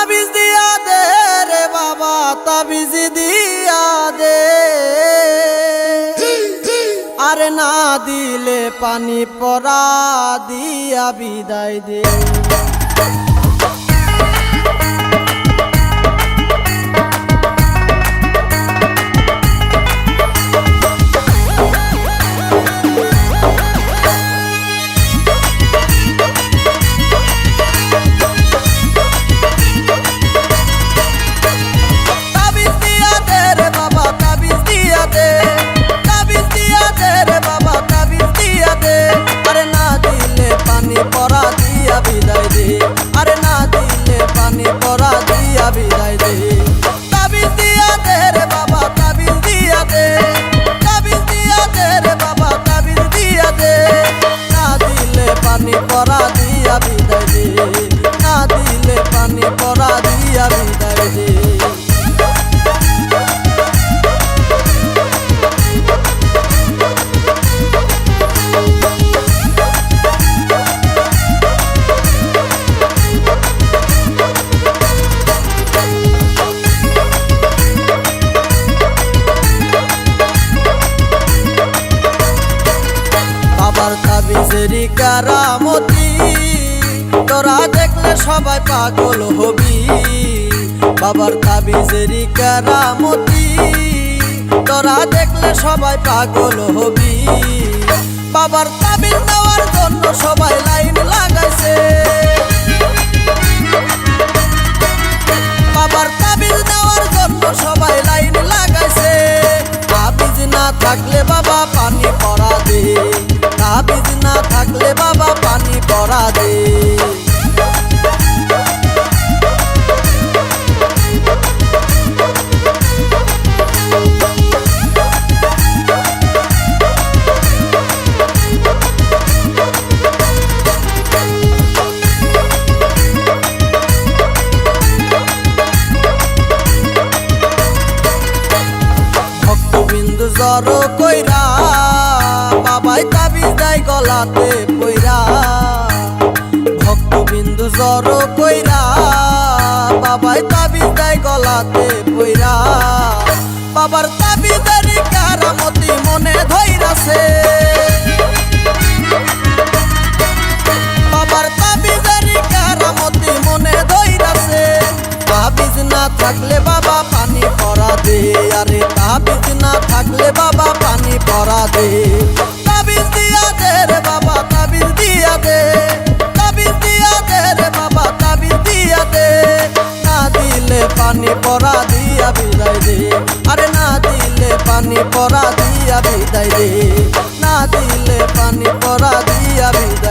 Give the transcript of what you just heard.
তাবিজ দিয়া দে রে বাবা, তাবিজ দিয়া দে, আরে না দিলে পানি পরা দিয়া বিদায় দে। আরে না দিলে পানি পরা দিয়া বিদায় দে। তাবিজ দিয়া দে রে বাবা, তাবিজ দিয়া দে, তাবিজ দিয়া দে রে বাবা, তাবিজ দিয়া দে, না দিলে পানি পরা দিয়া বিদায় দে, না দিলে পানি পরা দিয়া বিদায় দে। বাবার তাবিজেরই কারামতি তোরা দেখলে সবাই পাগল হবি। বাবার তাবিজেরই কারামতি তোরা দেখলে সবাই পাগল হবি। বাবার তাবিজ নেওয়ার জন্য সবাই লাইন লাগাইছে, বাবার তাবিজ নেওয়ার জন্য সবাই লাইন লাগাইছে। তাবিজ না থাকলে বাবা পানি পরা দে, তাবিজ না থাকলে বাবা পানি পরা দে। ভক্তবিন্দু জড় কইরা বাবাই তাবিজ দেয় গলাতে পইরা। ভক্তবিন্দু জড় কইরা বাবাই তাবিজ দেয় গলাতে পইরা। বাবার তাবিজেরই কারামতি মনে ধইরাছে, বাবার তাবিজেরই কারামতি মনে ধইরাছে। তাবিজ না থাকলে বাবা পানি পরা দে, আরে তাবিজ না থাকলে বাবা পানি পরা দে। তাবিজ দিয়া দে রে বাবা, তাবিজ দিয়া দে, তাবিজ দিয়া দে রে বাবা, তাবিজ দিয়া দে, না দিলে পানি পরা দিয়া বিদায় দে। আরে না দিলে পানি পরা দিয়া বিদায় দে, না দিলে পানি পরা দিয়া বিদায়।